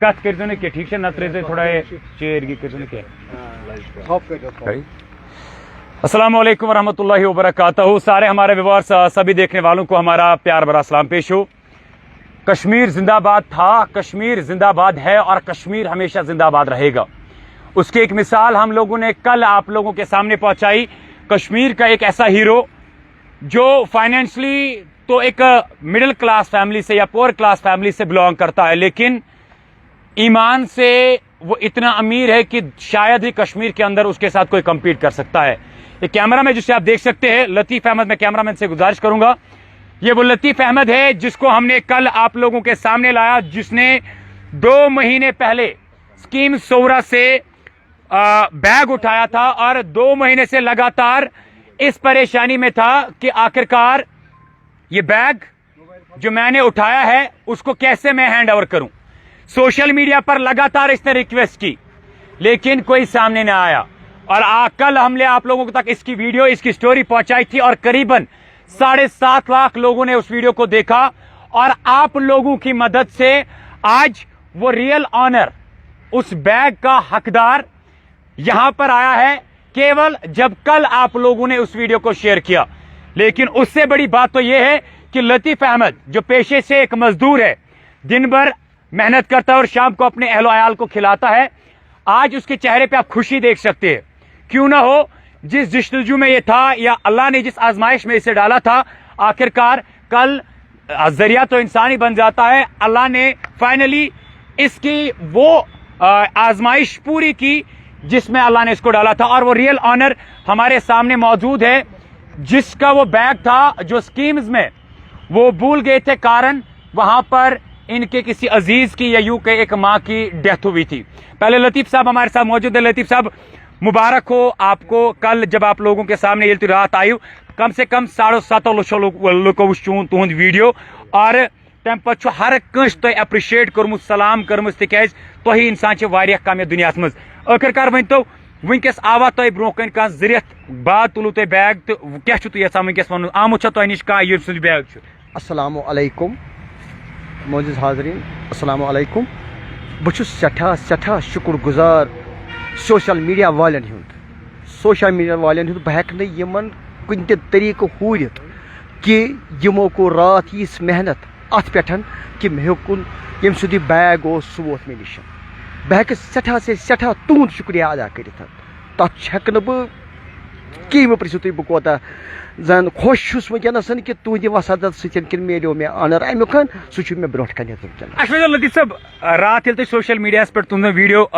कत कर ठीक है नत्र थोड़ा चेर कर अस्सलाम वालेकुम रहमतुल्लाहि व बरकातहू। सारे हमारे व्यूअर्स सभी देखने वालों को हमारा प्यार भरा सलाम पेश हो। कश्मीर जिंदाबाद था, कश्मीर जिंदाबाद है और कश्मीर हमेशा जिंदाबाद रहेगा। उसकी एक मिसाल हम लोगों ने कल आप लोगों के सामने पहुंचाई। कश्मीर का एक ऐसा हीरो जो फाइनेंशियली तो एक मिडिल क्लास फैमिली से या पुअर क्लास फैमिली से बिलोंग करता है, लेकिन ईमान से वो इतना अमीर है कि शायद ही कश्मीर के अंदर उसके साथ कोई कंपीट कर सकता है। ये कैमरा में जिसे आप देख सकते हैं लतीफ अहमद, मैं कैमरामैन से गुजारिश करूंगा, ये वो लतीफ अहमद है जिसको हमने कल आप लोगों के सामने लाया, जिसने 2 महीने पहले स्कीम सोवरा से बैग उठाया था और 2 महीने से लगातार इस परेशानी में था कि आखिरकार ये बैग जो मैंने उठाया है उसको कैसे मैं हैंड ओवर करूं। सोशल मीडिया पर लगातार इसने रिक्वेस्ट की लेकिन कोई सामने न आया और कल हमने आप लोगों तक इसकी वीडियो, इसकी स्टोरी पहुंचाई थी और करीबन 7.5 लाख लोगों ने उस वीडियो को देखा और आप लोगों की मदद से आज वो रियल ऑनर, उस बैग का हकदार यहां पर आया है केवल जब कल आप लोगों ने उस वीडियो को शेयर किया। लेकिन उससे बड़ी बात तो यह है कि लतीफ अहमद जो पेशे से एक मजदूर है, दिन भर मेहनत करता है और शाम को अपने अहलो अयाल को खिलाता है, आज उसके चेहरे पे आप खुशी देख सकते हैं। क्यों ना हो, जिस जस्तजू में ये था या अल्लाह ने जिस आजमाइश में इसे डाला था, आखिरकार कल जरिया तो इंसान ही बन जाता है। अल्लाह ने फाइनली इसकी वो आजमाइश पूरी की जिसमें अल्लाह ने इसको डाला था और वो रियल ऑनर हमारे सामने मौजूद है, जिसका वो बैग था जो स्कीम्स में वो भूल गए थे, कारण वहां पर इनके किसी अजीज की या यूं के एक मां की डेथ हुई थी। पहले लतीफ साहब हमारे साथ मौजूद है। लतीफ साहब मुबारक हो आपको, कल जब आप लोगों के सामने ये रात आई, कम से कम 7.5 लोगों तुहद वीडियो और तम पे हर कंस तुम एप्रिशिएट कर्मुत, सलाम कर्म तिज तुम इंसान वारिया कम दुनिया मज। आखिरकार वन तो वनकस आवा तुम ब्रो कन कह जरियत बाद तुलू तुम बैग तो क्या यहां वनकस वन आमुत तुह नश कह बैग। अस्सलामु अलैकुम मोजिज़ हाज़रीन, अस्सलामु अलैकुम। बहुत सठा शुक्र गुजार सोशल मीडिया वालन बह यमन कुन तरीक़ हूरित कि यमो को रात यीस मेहनत अत पे कि मे हेकुन यम सुध बैग सह वोत मे नश। बह सठा से सठा तुंद शुक्रिया अदा कर तक बह कहीं मे पृछो तुम बह कोता जन खुश वनस कि तुंद वसदत सि मिलो मे ऑनर अमुक सह मे ब्रो कन। लतीफ साहब, रात ये सोशल मीडिया पे तुम वीडियो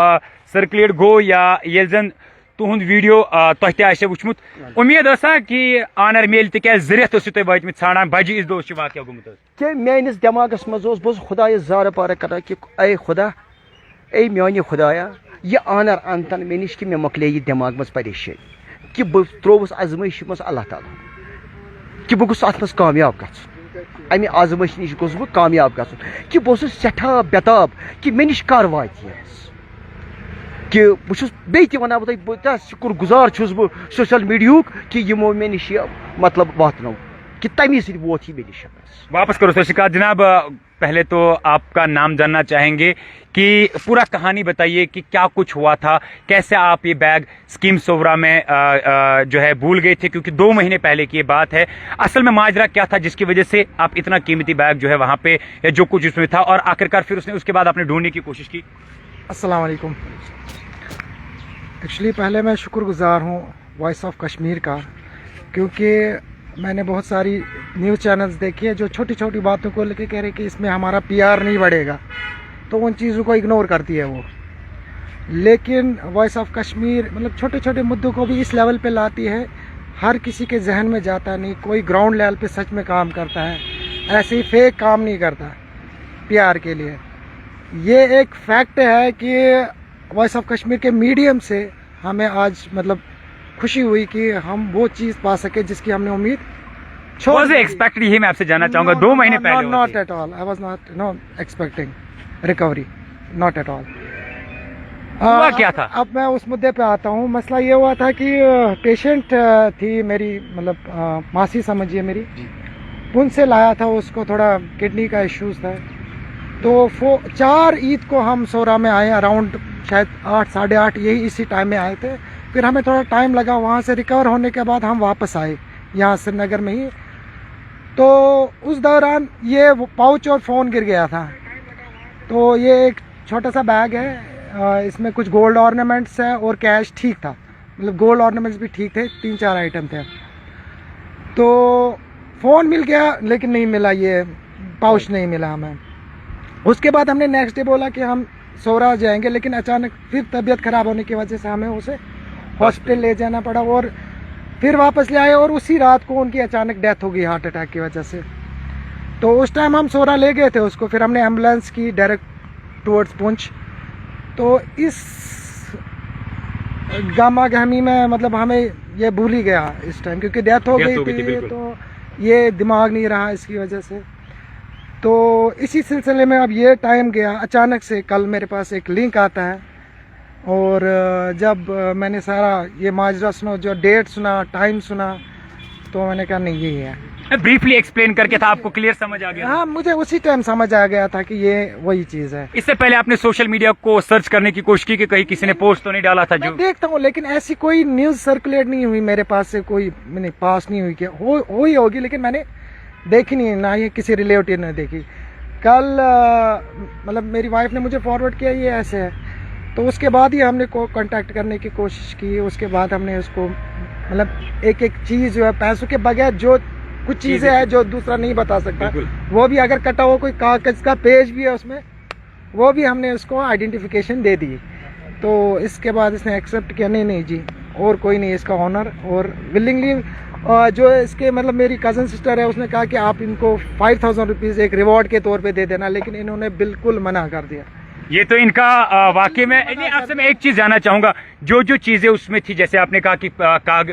सर्कुलेट गो या ये जन तुहद वीडियो तुह वुचमुत, उम्मीद कि ऑनर मेल तरियत तुम वत ान बज इस दो वाक़ गुमुत कि मेस दिमागस मज बस खुदा जार पार कर कि ए खुदा ए मान खुदाया यह ऑनर अनतन मे नश कि मे मकले यह दिमाग मज परेशानी कि बह त्रोवस आजमाइश मज अल्लाह ताला कि बह गुस अत मज कामयाब गम आजमाइश नश गोस बह कामयाब गन कि बह सठा बेताब कि मे नश कर वात कि बह वन बह शुक्र गुजार बह सोशल मीडिया कि यमो मे नश मतलब वातनो कि तमी सत वोत ही मे नश। वापस करो शिकायत जनाब, पहले तो आपका नाम जानना चाहेंगे कि पूरा कहानी बताइए कि क्या कुछ हुआ था, कैसे आप ये बैग स्कीम सोवरा में जो है भूल गए थे, क्योंकि 2 महीने पहले की ये बात है। असल में माजरा क्या था जिसकी वजह से आप इतना कीमती बैग जो है वहां पे या जो कुछ उसमें था और आखिरकार फिर उसके बाद आपने ढूंढने की कोशिश की। अस्सलाम वालेकुम। एक्चुअली पहले मैं शुक्रगुजार हूँ वॉइस ऑफ कश्मीर का, क्योंकि मैंने बहुत सारी न्यूज़ चैनल्स देखी है जो छोटी छोटी बातों को लेकर कह रहे कि इसमें हमारा PR नहीं बढ़ेगा, तो उन चीज़ों को इग्नोर करती है वो। लेकिन वॉइस ऑफ कश्मीर मतलब छोटे छोटे मुद्दों को भी इस लेवल पे लाती है, हर किसी के जहन में जाता नहीं, कोई ग्राउंड लेवल पे सच में काम करता है, ऐसे ही फेक काम नहीं करता PR के लिए। ये एक फैक्ट है कि वॉइस ऑफ कश्मीर के मीडियम से हमें आज मतलब खुशी हुई कि हम वो चीज़ पा सके जिसकी हमने उम्मीद एक्सपेक्टेड। यही मैं आपसे जानना चाहूंगा, 2 महीने पहले not at all, I was not expecting recovery, not at all. हुआ क्या था? अब मैं उस मुद्दे पे आता हूँ। मसला ये हुआ था कि पेशेंट थी मेरी, मतलब मासी समझिए मेरी, उनसे लाया था, उसको थोड़ा किडनी का इश्यूज था, तो 4 ईद को हम सोरा में आए, अराउंड शायद 8 साढ़े 8 यही इसी टाइम में आए थे। फिर हमें थोड़ा टाइम लगा, वहाँ से रिकवर होने के बाद हम वापस आए यहाँ श्रीनगर में ही। तो उस दौरान ये पाउच और फ़ोन गिर गया था। तो ये एक छोटा सा बैग है, इसमें कुछ गोल्ड ऑर्नामेंट्स है और कैश ठीक था, मतलब गोल्ड ऑर्नामेंट्स भी ठीक थे, 3-4 आइटम थे। तो फ़ोन मिल गया लेकिन नहीं मिला, ये पाउच नहीं मिला हमें। उसके बाद हमने नेक्स्ट डे बोला कि हम सोरा जाएंगे, लेकिन अचानक फिर तबीयत ख़राब होने की वजह से हमें उसे हॉस्पिटल ले जाना पड़ा और फिर वापस ले आए। और उसी रात को उनकी अचानक डेथ हो गई हार्ट अटैक की वजह से। तो उस टाइम हम सोरा ले गए थे उसको, फिर हमने एम्बुलेंस की डायरेक्ट टुवर्ड्स पुंछ। तो इस गामा गहमी में मतलब हमें ये भूल ही गया इस टाइम, क्योंकि डेथ हो गई थी, तो ये दिमाग नहीं रहा इसकी वजह से। तो इसी सिलसिले में अब ये टाइम गया, अचानक से कल मेरे पास एक लिंक आता है और जब मैंने सारा ये माजरा सुना, जो डेट सुना, टाइम सुना, तो मैंने कहा नहीं यही है। ब्रीफली एक्सप्लेन करके था, आपको क्लियर समझ आ गया? हाँ, मुझे उसी टाइम समझ आ गया था कि ये वही चीज़ है। इससे पहले आपने सोशल मीडिया को सर्च करने की कोशिश की कि कहीं किसी ने पोस्ट तो नहीं डाला था? जो मैं देखता हूँ, लेकिन ऐसी कोई न्यूज़ सर्कुलेट नहीं हुई मेरे पास से, कोई मैंने पास नहीं हुई कि हो ही होगी, लेकिन मैंने देखी नहीं, ना ही किसी रिलेटिव ने देखी। कल मतलब मेरी वाइफ ने मुझे फॉरवर्ड किया ये ऐसे है, तो उसके बाद ही हमने कांटेक्ट करने की कोशिश की। उसके बाद हमने उसको मतलब एक एक चीज़ जो है पैसों के बगैर, जो कुछ चीज़ें हैं जो दूसरा नहीं बता सकता, वो भी अगर कटा हुआ कोई कागज का पेज भी है उसमें, वो भी हमने उसको आइडेंटिफिकेशन दे दी। तो इसके बाद इसने एक्सेप्ट किया, नहीं जी और कोई नहीं इसका ऑनर, और विलिंगली जो इसके मतलब मेरी कज़न सिस्टर है उसने कहा कि आप इनको 5000 रुपीज़ एक रिवॉर्ड के तौर पे दे देना, लेकिन इन्होंने बिल्कुल मना कर दिया। ये तो इनका वाकई में नहीं। आपसे मैं एक चीज जानना चाहूंगा, जो चीजें उसमें थी, जैसे आपने कहा कि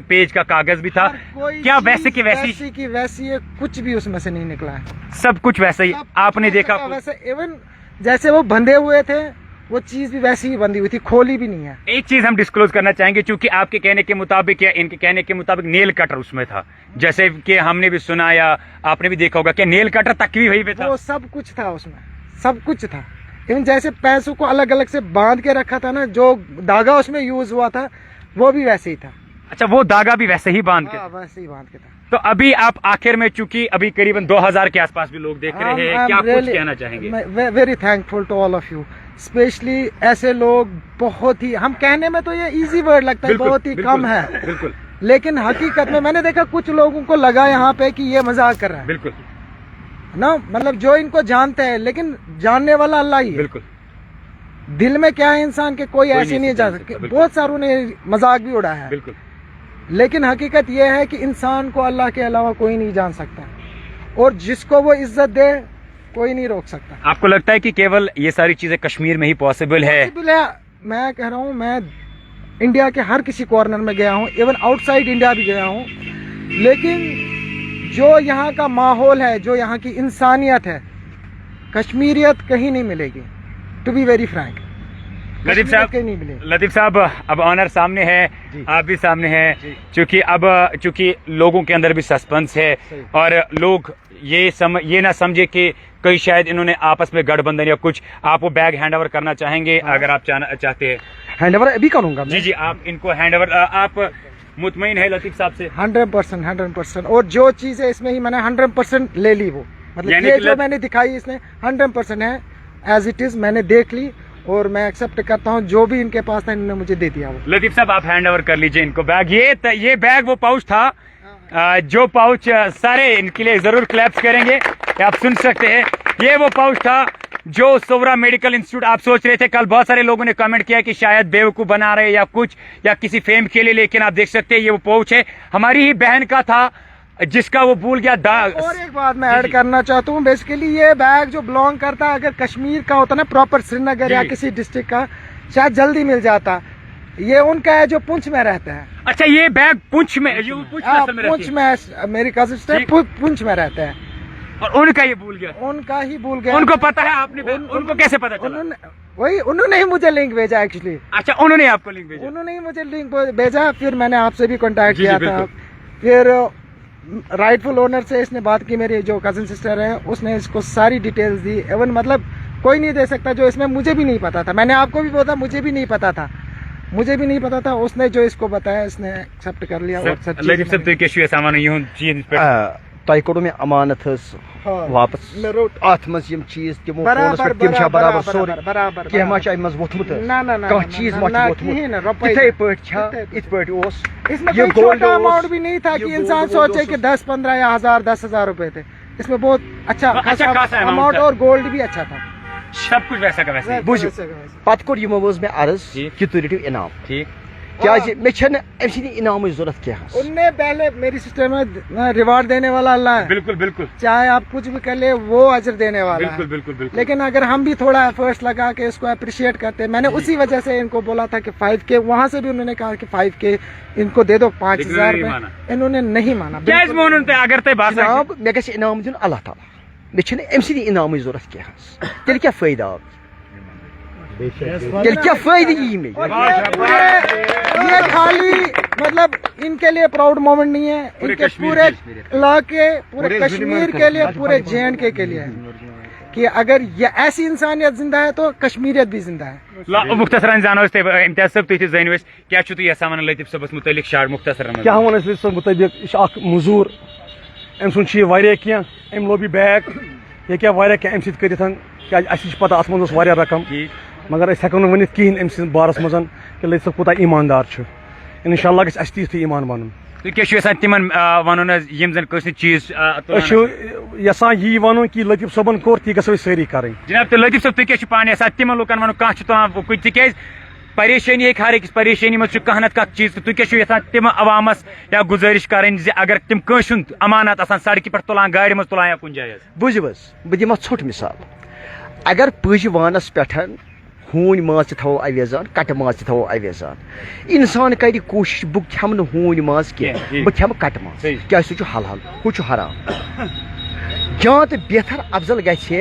पेज का कागज भी था, क्या वैसे की वैसी है, कुछ भी उसमें से नहीं निकला है, सब कुछ वैसा ही आपने देखा? वैसे इवन जैसे वो बंधे हुए थे, वो चीज भी वैसी ही बंधी हुई थी, खोली भी नहीं है। एक चीज हम डिस्क्लोज करना चाहेंगे, क्योंकि आपके कहने के मुताबिक या इनके कहने के मुताबिक नेल कटर उसमें था, जैसे कि हमने भी सुना या आपने भी देखा होगा, क्या नेल कटर तक भी वही पे था? वो सब कुछ था उसमें, सब कुछ था। इवन जैसे पैसों को अलग अलग से बांध के रखा था ना, जो धागा उसमें यूज हुआ था वो भी वैसे ही था। अच्छा, वो धागा भी वैसे ही बांध के? वैसे ही बांध के था। तो अभी आप आखिर में, चूंकि अभी करीबन 2000 के आसपास भी लोग देख रहे हैं, क्या कुछ कहना चाहेंगे? Very thankful to all of you, specially ऐसे लोग बहुत ही, हम कहने में तो ये इजी वर्ड लगता है, बहुत ही कम है, बिल्कुल, लेकिन हकीकत में मैंने देखा कुछ लोगों को लगा यहाँ पे कि ये मजाक कर रहा है। बिल्कुल ना, मतलब जो इनको जानते हैं, लेकिन जानने वाला अल्लाह ही है। बिल्कुल, दिल में क्या है इंसान के, कोई ऐसे नहीं जा सकते। बहुत सारों ने मजाक भी उड़ाया है, बिल्कुल, लेकिन हकीकत यह है कि इंसान को अल्लाह के अलावा कोई नहीं जान सकता, और जिसको वो इज्जत दे कोई नहीं रोक सकता। आपको लगता है कि केवल ये सारी चीजें कश्मीर में ही पॉसिबल है? मैं कह रहा हूँ, मैं इंडिया के हर किसी कॉर्नर में गया हूँ, इवन आउटसाइड इंडिया भी गया हूँ, लेकिन जो यहाँ का माहौल है, जो यहाँ की इंसानियत है, कश्मीरियत कहीं नहीं मिलेगी, टू बी वेरी फ्रैंक। लतीफ़ साहब, अब ऑनर सामने है, आप भी सामने हैं, चूंकि लोगों के अंदर भी सस्पेंस है, और लोग ये ना समझे कि कहीं शायद इन्होंने आपस में गठबंधन या कुछ। आप वो बैग हैंड ओवर करना चाहेंगे? अगर आप चाहते हैं हैंड ओवर अभी करूंगा। जी, आप इनको हैंड ओवर, आप मुतमईन है लतीफ़ साहब से? 100%। और जो चीज़ है इसमें ही मैंने 100% ले ली, वो मतलब ये जो मैंने दिखाई इसने 100% है, एज इट इज मैंने देख ली, और मैं एक्सेप्ट करता हूँ जो भी इनके पास था, इन्होंने मुझे दे दिया। वो लतीफ़ साहब, आप हैंड ओवर कर लीजिए इनको बैग। ये बैग वो पाउच था, जो पाउच, सारे इनके लिए जरूर क्लैप्स करेंगे, आप सुन सकते हैं। ये वो पाउच था जो सोवरा मेडिकल इंस्टीट्यूट, आप सोच रहे थे, कल बहुत सारे लोगों ने कमेंट किया कि शायद बेवकूफ बना रहे या कुछ, या किसी फेम के लिए, लेकिन आप देख सकते हैं ये वो पाउच है, हमारी ही बहन का था, जिसका वो भूल गया दाग। और एक बात मैं ऐड करना चाहता हूँ, बेसिकली ये बैग जो बिलोंग करता है, अगर कश्मीर का होता ना प्रॉपर, श्रीनगर या किसी डिस्ट्रिक्ट का, शायद जल्दी मिल जाता। ये उनका है जो पुंछ में रहता है। अच्छा, ये बैग पुंछ में, पुंछ में मेरी कजिन सिस्टर पुंछ में रहता है, और उनका ये भूल गया, उनका ही भूल गया। उनको पता है? आपने उनको कैसे पता चला? उन्होंने ही मुझे लिंक भेजा एक्चुअली। अच्छा, उन्होंने आपको लिंक भेजा? उन्होंने ही मुझे लिंक भेजा, फिर मैंने आपसे भी कांटेक्ट किया था, फिर राइटफुल ओनर से इसने बात की, मेरी जो कजिन सिस्टर है उसने इसको सारी डिटेल्स दी, एवन मतलब कोई नहीं दे सकता, जो इसमें मुझे भी नहीं पता था। मैंने आपको भी बोला, मुझे भी नहीं पता था, उसने जो इसको बताया इसने एक्सेप्ट कर लिया। और सब लतीफ साहब तुम क्या सामान यहूं चीज पे तय करो मे अमानत वापस अत मज यम चीज तिमो फोनस पे तिम छा बराबर सोरे के मा छ मज वोथमुत ना ना ना का चीज मा छ वोथमुत इथे पट छा इत पट ओस इसमें कोई छोटा अमाउंट भी नहीं था कि इंसान सोचे कि 10, 15 या 10,000 रुपए थे। इसमें बहुत अच्छा अमाउंट और गोल्ड भी अच्छा था, सब कुछ वैसा का वैसा बुझ पत कोर यमो वज मे अर्ज कि तु रटिव इनाम ठीक क्या मे छन एमसी इनाम जरूरत क्या है। उनने पहले मेरी सिस्टम में रिवार्ड देने वाला अल्लाह है, बिल्कुल बिल्कुल, चाहे आप कुछ भी कर ले वो अजर देने वाला बिल्कुल है। बिल्कुल बिल्कुल। लेकिन अगर हम भी थोड़ा एफर्ट्स लगा के इसको अप्रिशिएट करते, मैंने उसी वजह से इनको बोला था कि 5K, वहाँ से भी उन्होंने कहा कि 5K इनको दे दो 5,000 रुपए, इन्होंने नहीं माना। अगर जनाब मे गछ इनाम दिन अल्लाह ताला, मे छन एमसी इनाम जरूरत क्या है, तेल क्या फायदा तेल क्या फायदा ये खाली मतलब इनके लिए प्राउड मोमेंट नहीं है, इनके पूरे इलाके, पूरे कश्मीर के लिए, पूरे JNK के लिए है कि अगर ये ऐसी इंसानियत जिंदा है तो कश्मीरियत भी जिंदा है। मुख्तसरन जानो इम्तियाज साहब तुम जानो क्या यसान लतीफ साहबस मुतलिक शार मुख्तसरन क्या वन लतीफ साहब मुतलिक यह मजूर अम सुन अम लोबी बैग ये क्या अम सत क्या पता अत मज रकम मगर हेको वन कहें अम बारस मज कि लतीफ साहब कोता ईमानदार इंशाल्लाह गस ती ईमान बन। तिमन वन यम जन चीज यसान यी वन कि लतीफ साहबन कोर ती गो सारी कर जनाब। तो लतीफ साहब तुम क्या पाने तिमन लुकन वन कह तिक परेशानी हर अकिस परेशानी मज कह नत कह चीज तुम क्या तिम अवामस या गुजारिश करें अगर तिम कंस अमानत सड़क पे तुलान गाड़ी मज तुलान या कुछ जाए बुझ बह दिमा छोट मिसाल, अगर पज वानस पे हून माज थो अवेजान, कट माज थो अवेजान, इंसान कर कोशिश बह खम हून माज कह बह खम कट माज क्या सह हलाल हु हराम। जान तो बेहतर अफजल गए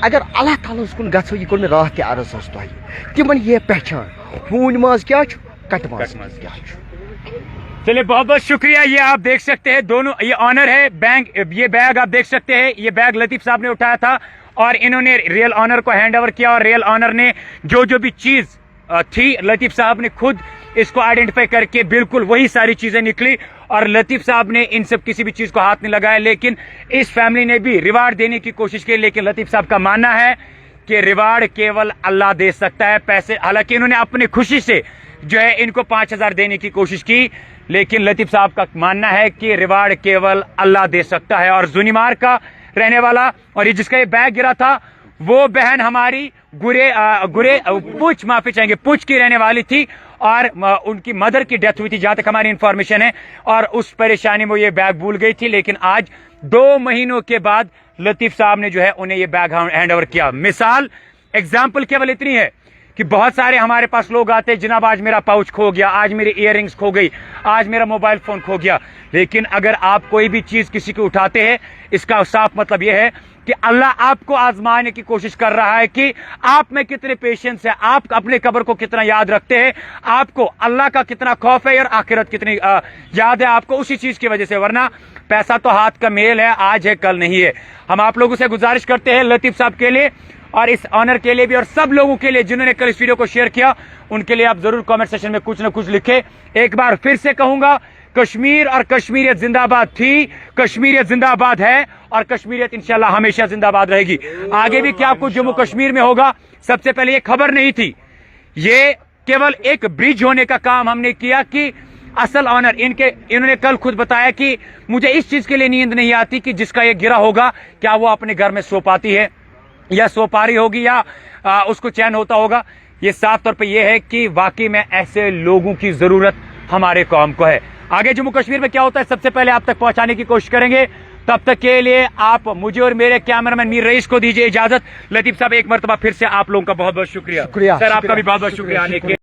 अगर अल्लाह ताला कुन गो यह कोर मे रात ते अर्ज तुम तिमन ये पहचान हून माज क्या कट माज क्या। चलिए बहुत बहुत शुक्रिया। ये आप देख सकते हैं दोनों, ये ऑनर है बैंक, ये बैग आप देख सकते हैं, ये बैग लतीफ साहब ने उठाया था और इन्होंने रियल ऑनर को हैंड ओवर किया और रियल ऑनर ने जो भी चीज थी लतीफ साहब ने खुद इसको आइडेंटिफाई करके बिल्कुल वही सारी चीजें निकली और लतीफ साहब ने इन सब किसी भी चीज को हाथ नहीं लगाया। लेकिन इस फैमिली ने भी रिवार्ड देने की कोशिश की, लेकिन लतीफ साहब का मानना है कि रिवार्ड केवल अल्लाह दे सकता है। पैसे हालांकि इन्होंने अपनी खुशी से जो है इनको 5,000 देने की कोशिश की, लेकिन लतीफ साहब का मानना है कि रिवार्ड केवल अल्लाह दे सकता है। और जुनीमार का रहने वाला और ये जिसका ये बैग गिरा था वो बहन हमारी पुंछ माफी चाहेंगे पुंछ की रहने वाली थी और उनकी मदर की डेथ हुई थी जहां तक हमारी इंफॉर्मेशन है, और उस परेशानी में ये बैग भूल गई थी। लेकिन आज 2 महीनों के बाद लतीफ साहब ने जो है उन्हें ये बैग हैंड ओवर किया। मिसाल एग्जाम्पल केवल इतनी है कि बहुत सारे हमारे पास लोग आते हैं, जनाब आज मेरा पाउच खो गया, आज मेरी इयररिंग्स खो गई, आज मेरा मोबाइल फोन खो गया। लेकिन अगर आप कोई भी चीज किसी को उठाते हैं, इसका साफ मतलब यह है कि अल्लाह आपको आजमाने की कोशिश कर रहा है कि आप में कितने पेशेंस है, आप अपने कब्र को कितना याद रखते हैं, आपको अल्लाह का कितना खौफ है और आखिरत कितनी याद है आपको उसी चीज की वजह से। वरना पैसा तो हाथ का मेल है, आज है कल नहीं है। हम आप लोगों से गुजारिश करते हैं लतीफ साहब के लिए और इस ऑनर के लिए भी और सब लोगों के लिए जिन्होंने कल इस वीडियो को शेयर किया, उनके लिए आप जरूर कमेंट सेक्शन में कुछ ना कुछ लिखे। एक बार फिर से कहूंगा, कश्मीर और कश्मीरियत जिंदाबाद थी, कश्मीरियत जिंदाबाद है और कश्मीरियत इंशाल्लाह हमेशा जिंदाबाद रहेगी। आगे भी क्या कुछ जम्मू कश्मीर में होगा, सबसे पहले ये खबर नहीं थी, ये केवल एक ब्रिज होने का काम हमने किया कि असल ऑनर इन्होंने कल खुद बताया कि मुझे इस चीज के लिए नींद नहीं आती कि जिसका ये गिरा होगा क्या वो अपने घर में सो पाती है या सो पा रही होगी या उसको चैन होता होगा। ये साफ तौर पे ये है कि वाकई में ऐसे लोगों की जरूरत हमारे कौम को है। आगे जम्मू कश्मीर में क्या होता है सबसे पहले आप तक पहुंचाने की कोशिश करेंगे। तब तक के लिए आप मुझे और मेरे कैमरामैन मीर रईस को दीजिए इजाजत। लतीफ साहब एक मरतबा फिर से आप लोगों का बहुत बहुत शुक्रिया। सर आपका भी बहुत बहुत शुक्रिया आने के